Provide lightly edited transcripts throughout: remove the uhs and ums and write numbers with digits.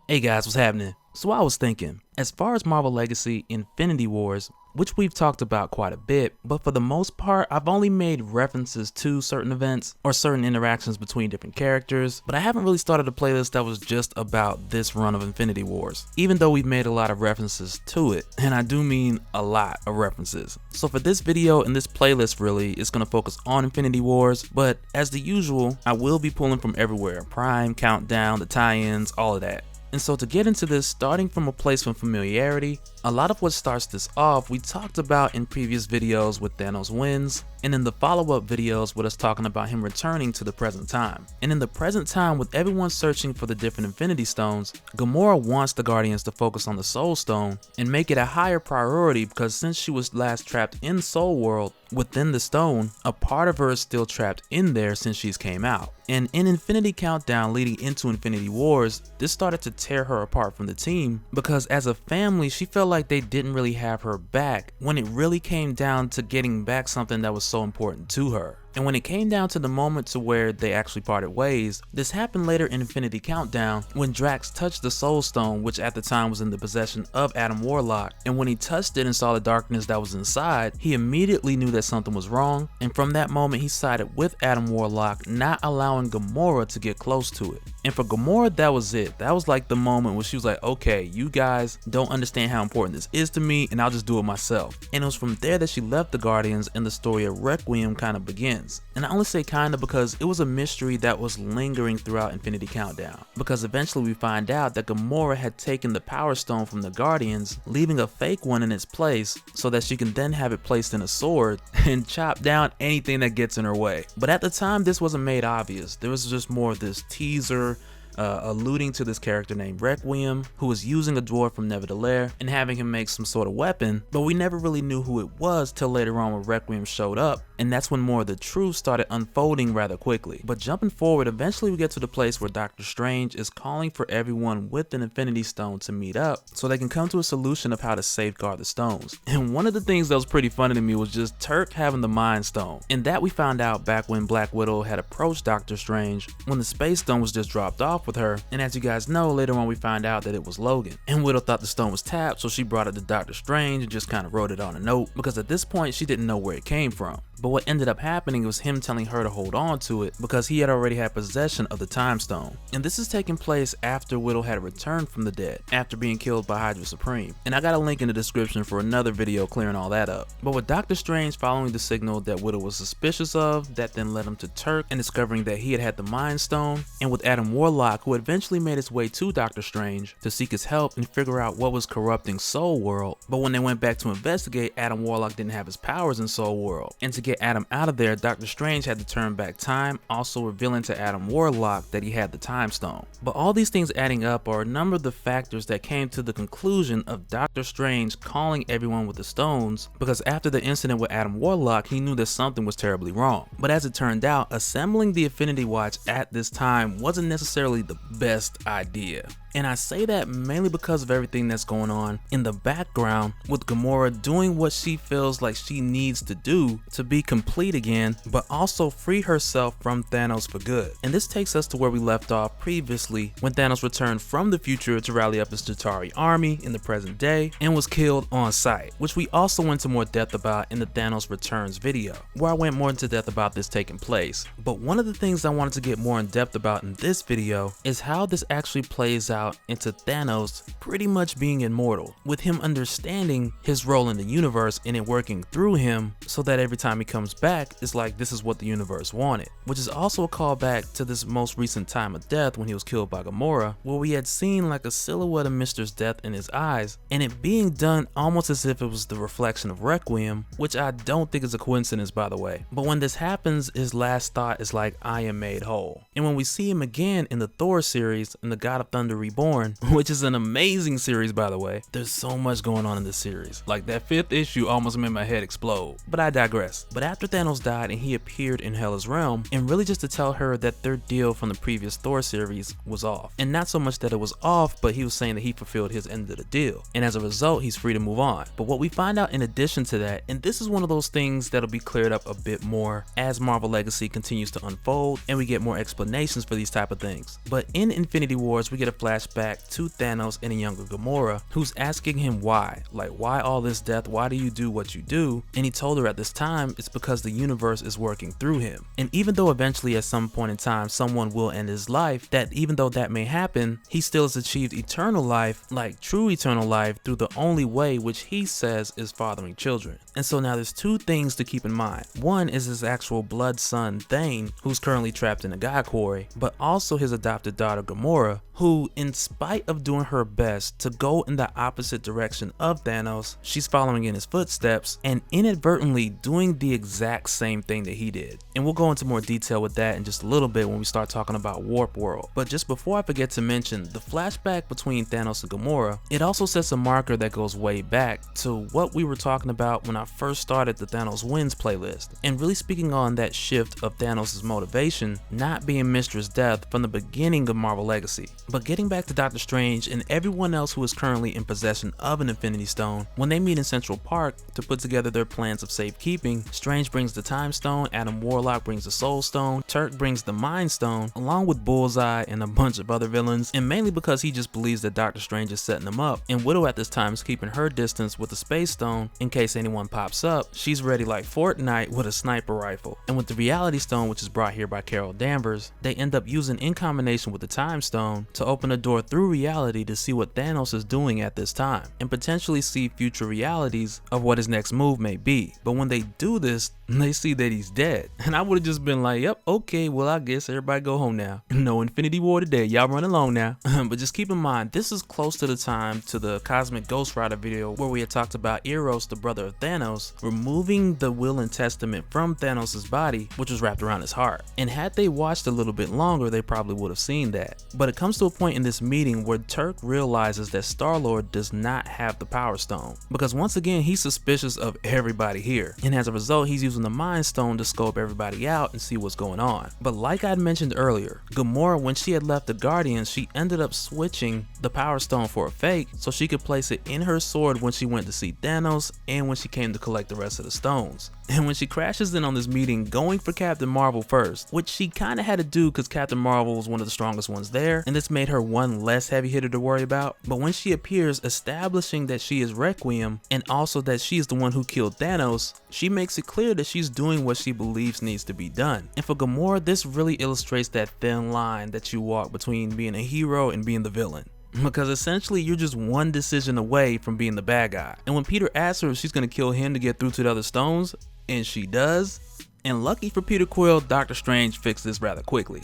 Hey guys, what's happening? So I was thinking, as far as Marvel Legacy Infinity Wars, which we've talked about quite a bit, but for the most part, I've only made references to certain events or certain interactions between different characters, but I haven't really started a playlist that was just about this run of Infinity Wars, even though we've made a lot of references to it, and I do mean a lot of references. So for this video and this playlist really, it's going to focus on Infinity Wars, but as the usual, I will be pulling from everywhere, Prime, Countdown, the tie-ins, all of that. And so to get into this, starting from a place of familiarity, a lot of what starts this off we talked about in previous videos with Thanos wins, and in the follow-up videos with us talking about him returning to the present time. And in the present time, with everyone searching for the different Infinity Stones, Gamora wants the Guardians to focus on the Soul Stone and make it a higher priority because since she was last trapped in Soul World within the stone, a part of her is still trapped in there since she's came out. And in Infinity Countdown leading into Infinity Wars, this started to tear her apart from the team because as a family, she felt like they didn't really have her back when it really came down to getting back something that was so important to her. And when it came down to the moment to where they actually parted ways, this happened later in Infinity Countdown when Drax touched the Soul Stone, which at the time was in the possession of Adam Warlock, and when he touched it and saw the darkness that was inside, he immediately knew that something was wrong, and from that moment he sided with Adam Warlock, not allowing Gamora to get close to it. And for Gamora, that was it. That was like the moment where she was like, okay, you guys don't understand how important this is to me, and I'll just do it myself. And it was from there that she left the Guardians and the story of Requiem kind of begins. And I only say kinda because it was a mystery that was lingering throughout Infinity Countdown. Because eventually we find out that Gamora had taken the Power Stone from the Guardians, leaving a fake one in its place so that she can then have it placed in a sword and chop down anything that gets in her way. But at the time this wasn't made obvious. There was just more of this teaser alluding to this character named Requiem, who was using a dwarf from Neverdallaire and having him make some sort of weapon, but we never really knew who it was till later on when Requiem showed up, and that's when more of the truth started unfolding rather quickly. But jumping forward, eventually we get to the place where Doctor Strange is calling for everyone with an Infinity Stone to meet up so they can come to a solution of how to safeguard the stones. And one of the things that was pretty funny to me was just Turk having the Mind Stone, and that we found out back when Black Widow had approached Doctor Strange when the Space Stone was just dropped off with her, and as you guys know, later on we find out that it was Logan. And Widow thought the stone was tapped, so she brought it to Doctor Strange and just kind of wrote it on a note because at this point she didn't know where it came from. But what ended up happening was him telling her to hold on to it because he had already had possession of the Time Stone. And this is taking place after Widow had returned from the dead, after being killed by Hydra Supreme. And I got a link in the description for another video clearing all that up. But with Doctor Strange following the signal that Widow was suspicious of, that then led him to Turk and discovering that he had the Mind Stone, and with Adam Warlock, who eventually made his way to Doctor Strange to seek his help and figure out what was corrupting Soul World. But when they went back to investigate, Adam Warlock didn't have his powers in Soul World. And to get Adam out of there, Doctor Strange had to turn back time, also revealing to Adam Warlock that he had the Time Stone. But all these things adding up are a number of the factors that came to the conclusion of Doctor Strange calling everyone with the stones, because after the incident with Adam Warlock, he knew that something was terribly wrong. But as it turned out, assembling the Infinity Watch at this time wasn't necessarily the best idea. And I say that mainly because of everything that's going on in the background with Gamora doing what she feels like she needs to do to be complete again, but also free herself from Thanos for good. And this takes us to where we left off previously when Thanos returned from the future to rally up his Chitauri army in the present day and was killed on sight, which we also went into more depth about in the Thanos Returns video, where I went more into depth about this taking place. But one of the things I wanted to get more in depth about in this video is how this actually plays out into Thanos pretty much being immortal, with him understanding his role in the universe and it working through him so that every time he comes back, it's like this is what the universe wanted. Which is also a callback to this most recent time of death when he was killed by Gamora, where we had seen like a silhouette of Mr.'s death in his eyes, and it being done almost as if it was the reflection of Requiem, which I don't think is a coincidence, by the way. But when this happens, his last thought is like, I am made whole. And when we see him again in the Thor series in the God of Thunder Reborn, which is an amazing series, by the way, there's so much going on in this series. Like that 5th issue almost made my head explode, but I digress. But after Thanos died and he appeared in Hela's realm, and really just to tell her that their deal from the previous Thor series was off. And not so much that it was off, but he was saying that he fulfilled his end of the deal, and as a result he's free to move on. But what we find out in addition to that, and this is one of those things that'll be cleared up a bit more as Marvel Legacy continues to unfold and we get more explanations for these type of things. But in Infinity Wars we get a flashback flashback to Thanos and a younger Gamora, who's asking him why. Like, why all this death? Why do you do what you do? And he told her at this time it's because the universe is working through him. And even though eventually at some point in time someone will end his life, that even though that may happen, he still has achieved eternal life, like true eternal life, through the only way which he says is fathering children. And so now there's two things to keep in mind. One is his actual blood son Thane, who's currently trapped in a god quarry, but also his adopted daughter Gamora, who, in spite of doing her best to go in the opposite direction of Thanos, she's following in his footsteps and inadvertently doing the exact same thing that he did. And we'll go into more detail with that in just a little bit when we start talking about Warp World. But just before I forget to mention, the flashback between Thanos and Gamora, it also sets a marker that goes way back to what we were talking about when I first started the Thanos Wins playlist, and really speaking on that shift of Thanos' motivation not being Mistress Death from the beginning of Marvel Legacy. But getting back to Doctor Strange and everyone else who is currently in possession of an Infinity Stone, when they meet in Central Park to put together their plans of safekeeping, Strange brings the Time Stone, Adam Warlock brings the Soul Stone, Turk brings the Mind Stone, along with Bullseye and a bunch of other villains, and mainly because he just believes that Doctor Strange is setting them up, and Widow at this time is keeping her distance with the Space Stone in case anyone pops up. She's ready like Fortnite with a sniper rifle. And with the Reality Stone, which is brought here by Carol Danvers, they end up using in combination with the Time Stone to open a door through reality to see what Thanos is doing at this time, and potentially see future realities of what his next move may be. But when they do this, they see that he's dead. And I would have just been like, yep, okay, well I guess everybody go home now. No Infinity War today, y'all run along now. But just keep in mind, this is close to the time to the Cosmic Ghost Rider video where we had talked about Eros, the brother of Thanos, removing the will and testament from Thanos' body, which was wrapped around his heart. And had they watched a little bit longer, they probably would have seen that. But it comes to a point in this meeting where Turk realizes that Star-Lord does not have the Power Stone, because once again he's suspicious of everybody here, and as a result he's using the Mind Stone to scope everybody out and see what's going on. But like I mentioned earlier, Gamora, when she had left the Guardians, she ended up switching the Power Stone for a fake so she could place it in her sword when she went to see Thanos and when she came to collect the rest of the stones. And when she crashes in on this meeting going for Captain Marvel first, which she kind of had to do because Captain Marvel was one of the strongest ones there, and this made her one less heavy hitter to worry about. But when she appears establishing that she is Requiem and also that she is the one who killed Thanos, she makes it clear that she's doing what she believes needs to be done. And for Gamora, this really illustrates that thin line that you walk between being a hero and being the villain. Because essentially you're just one decision away from being the bad guy. And when Peter asks her if she's gonna kill him to get through to the other stones, and she does, and lucky for Peter Quill, Doctor Strange fixed this rather quickly.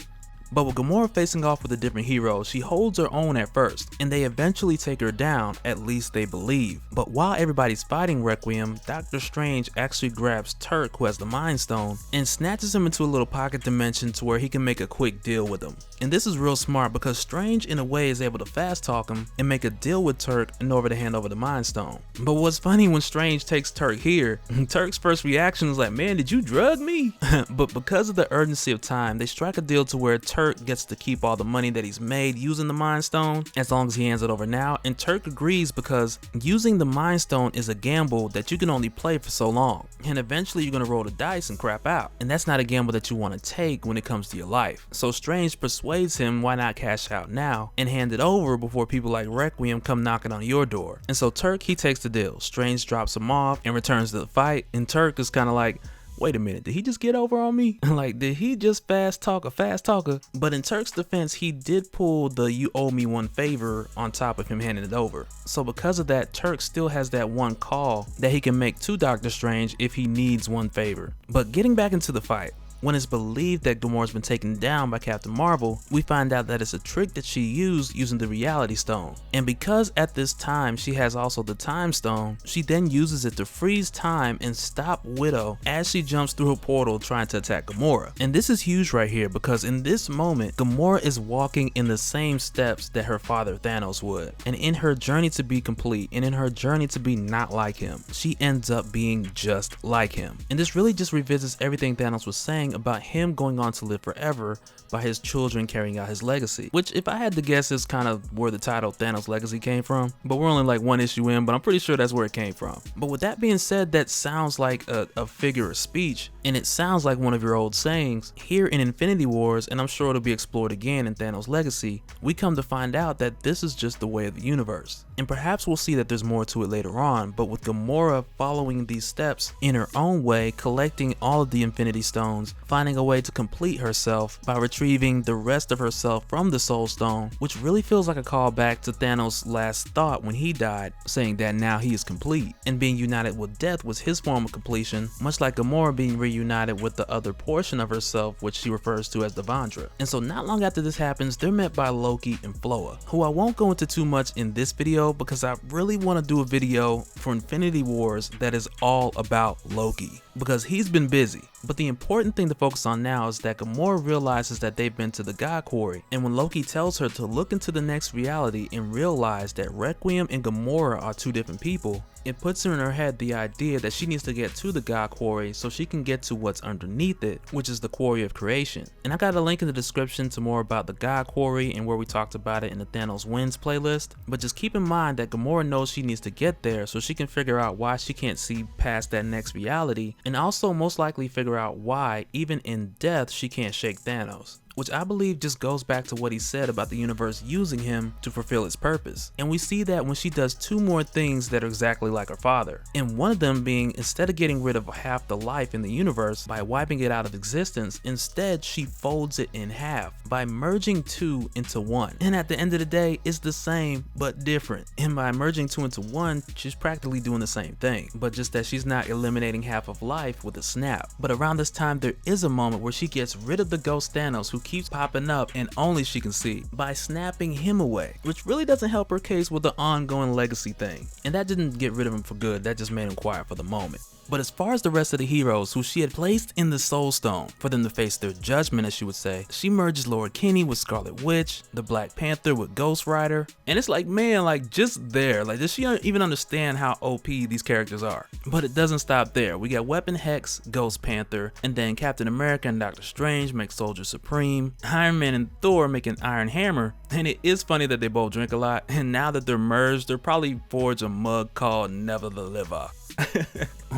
But with Gamora facing off with a different hero, she holds her own at first, and they eventually take her down, at least they believe. But while everybody's fighting Requiem, Doctor Strange actually grabs Turk, who has the Mind Stone, and snatches him into a little pocket dimension to where he can make a quick deal with him. And this is real smart because Strange in a way is able to fast talk him and make a deal with Turk in order to hand over the Mind Stone. But what's funny, when Strange takes Turk here, Turk's first reaction is like, man, did you drug me? But because of the urgency of time, they strike a deal to where Turk gets to keep all the money that he's made using the Mind Stone as long as he hands it over now, and Turk agrees because using the Mind Stone is a gamble that you can only play for so long, and eventually you're gonna roll the dice and crap out, and that's not a gamble that you want to take when it comes to your life. So Strange persuades him why not cash out now and hand it over before people like Requiem come knocking on your door. And so Turk, he takes the deal. Strange drops him off and returns to the fight, and Turk is kind of like, wait a minute, did he just get over on me? Like, did he just fast talk a fast talker? But in Turk's defense, he did pull the you owe me one favor on top of him handing it over. So because of that, Turk still has that one call that he can make to Doctor Strange if he needs one favor. But getting back into the fight, when it's believed that Gamora's been taken down by Captain Marvel, we find out that it's a trick that she used using the Reality Stone. And because at this time she has also the Time Stone, she then uses it to freeze time and stop Widow as she jumps through a portal trying to attack Gamora. And this is huge right here because in this moment, Gamora is walking in the same steps that her father Thanos would. And in her journey to be complete and in her journey to be not like him, she ends up being just like him. And this really just revisits everything Thanos was saying something about him going on to live forever by his children carrying out his legacy, which if I had to guess is kind of where the title Thanos Legacy came from, but we're only like one issue in, but I'm pretty sure that's where it came from. But with that being said, that sounds like a figure of speech, and it sounds like one of your old sayings. Here in Infinity Wars, and I'm sure it'll be explored again in Thanos Legacy, we come to find out that this is just the way of the universe. And perhaps we'll see that there's more to it later on, but with Gamora following these steps in her own way, collecting all of the Infinity Stones, finding a way to complete herself by retrieving the rest of herself from the Soul Stone, which really feels like a callback to Thanos' last thought when he died, saying that now he is complete, and being united with death was his form of completion, much like Gamora being reunited with the other portion of herself, which she refers to as Devandra. And so not long after this happens, they're met by Loki and Floa, who I won't go into too much in this video because I really want to do a video for Infinity Wars that is all about Loki, because he's been busy. But the important thing to focus on now is that Gamora realizes that they've been to the God Quarry, and when Loki tells her to look into the next reality and realize that Requiem and Gamora are two different people, it puts her in her head the idea that she needs to get to the God Quarry so she can get to what's underneath it, which is the Quarry of Creation. And I got a link in the description to more about the God Quarry and where we talked about it in the Thanos Wins playlist, but just keep in mind that Gamora knows she needs to get there so she can figure out why she can't see past that next reality, and also most likely figure out why, even in death, she can't shake Thanos, which I believe just goes back to what he said about the universe using him to fulfill its purpose. And we see that when she does two more things that are exactly like her father, and one of them being, instead of getting rid of half the life in the universe by wiping it out of existence, instead she folds it in half by merging two into one. And at the end of the day, it's the same but different, and by merging two into one, she's practically doing the same thing, but just that she's not eliminating half of life with a snap. But around this time, there is a moment where she gets rid of the ghost Thanos, who keeps popping up and only she can see, by snapping him away, which really doesn't help her case with the ongoing legacy thing. And that didn't get rid of him for good, that just made him quiet for the moment. But as far as the rest of the heroes who she had placed in the Soul Stone for them to face their judgment, as she would say, she merges Lord Kinney with Scarlet Witch, the Black Panther with Ghost Rider, and it's like, man, like just there, like does she even understand how OP these characters are? But it doesn't stop there. We got Weapon Hex, Ghost Panther, and then Captain America and Doctor Strange make Soldier Supreme, Iron Man and Thor make an Iron Hammer, and it is funny that they both drink a lot, and now that they're merged, they'll probably forge a mug called Never the Liver.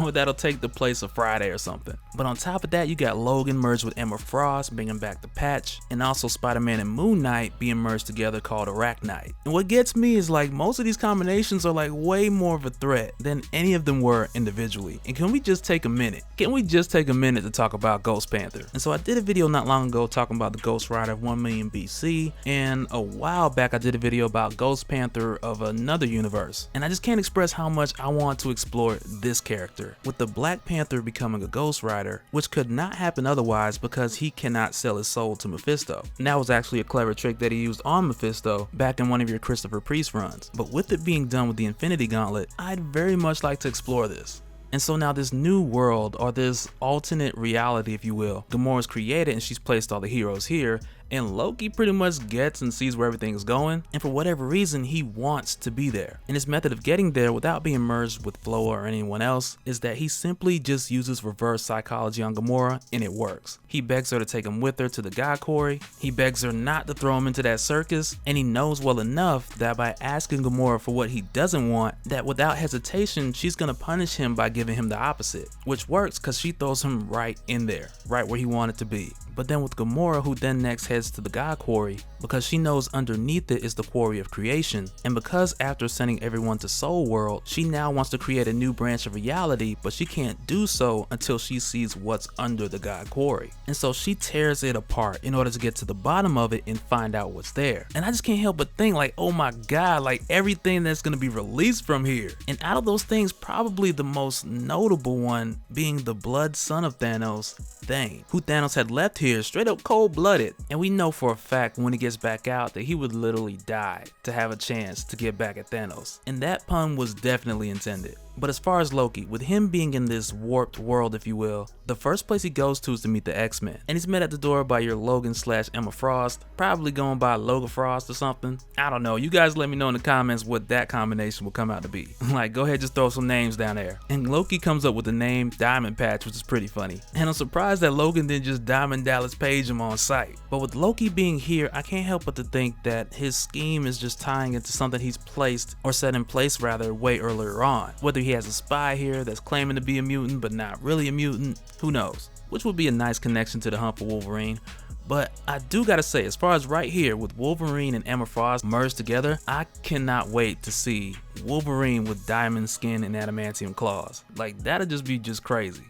Or that'll take the place of Friday or something. But on top of that, you got Logan merged with Emma Frost, bringing back the Patch, and also Spider-Man and Moon Knight being merged together called Arachnite. And what gets me is like most of these combinations are like way more of a threat than any of them were individually. And can we just take a minute? Can we just take a minute to talk about Ghost Panther? And so I did a video not long ago talking about the Ghost Rider of 1 million BC, and a while back I did a video about Ghost Panther of another universe. And I just can't express how much I want to explore this character, with the Black Panther becoming a Ghost Rider, which could not happen otherwise because he cannot sell his soul to Mephisto. And that was actually a clever trick that he used on Mephisto back in one of your Christopher Priest runs. But with it being done with the Infinity Gauntlet, I'd very much like to explore this. And so now this new world, or this alternate reality if you will, Gamora's created and she's placed all the heroes here, and Loki pretty much gets and sees where everything is going, and for whatever reason he wants to be there. And his method of getting there without being merged with Floa or anyone else is that he simply just uses reverse psychology on Gamora, and it works. He begs her to take him with her to the God Quarry, he begs her not to throw him into that circus, and he knows well enough that by asking Gamora for what he doesn't want, that without hesitation she's gonna punish him by giving him the opposite, which works because she throws him right in there, right where he wanted to be. But then with Gamora, who then next heads to the God Quarry, because she knows underneath it is the Quarry of Creation, and because after sending everyone to Soul World, she now wants to create a new branch of reality, but she can't do so until she sees what's under the God Quarry. And so she tears it apart in order to get to the bottom of it and find out what's there. And I just can't help but think like, oh my god, like everything that's gonna be released from here. And out of those things, probably the most notable one being the blood son of Thanos, Thane, who Thanos had left here straight up cold-blooded, and we know for a fact when he gets back out that he would literally die to have a chance to get back at Thanos, and that pun was definitely intended. But as far as Loki, with him being in this warped world, if you will, the first place he goes to is to meet the X-Men. And he's met at the door by your Logan/Emma Frost, probably going by Logan Frost or something. I don't know, you guys let me know in the comments what that combination will come out to be. Like, go ahead, just throw some names down there. And Loki comes up with the name Diamond Patch, which is pretty funny. And I'm surprised that Logan didn't just Diamond Dallas Page him on sight. But with Loki being here, I can't help but to think that his scheme is just tying into something he's placed, or set in place rather, way earlier on. Whether he has a spy here that's claiming to be a mutant but not really a mutant, who knows? Which would be a nice connection to the hunt for Wolverine. But I do gotta say, as far as right here with Wolverine and Emma Frost merged together, I cannot wait to see Wolverine with diamond skin and adamantium claws. Like, that'll just be crazy.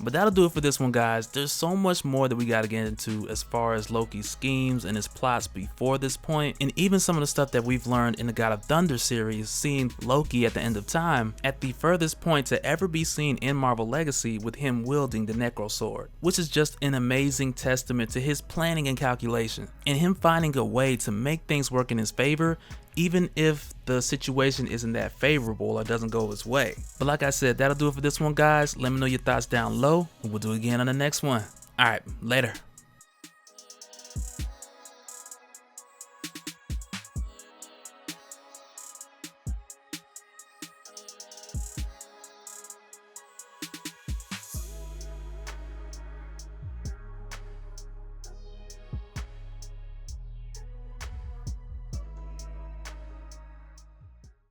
But that'll do it for this one, guys. There's so much more that we gotta get into as far as Loki's schemes and his plots before this point, and even some of the stuff that we've learned in the God of Thunder series, seeing Loki at the end of time at the furthest point to ever be seen in Marvel Legacy with him wielding the Necro Sword, which is just an amazing testament to his planning and calculation, and him finding a way to make things work in his favor, even if the situation isn't that favorable or doesn't go his way. But like I said, that'll do it for this one, guys. Let me know your thoughts down low, and we'll do it again on the next one. Alright, later.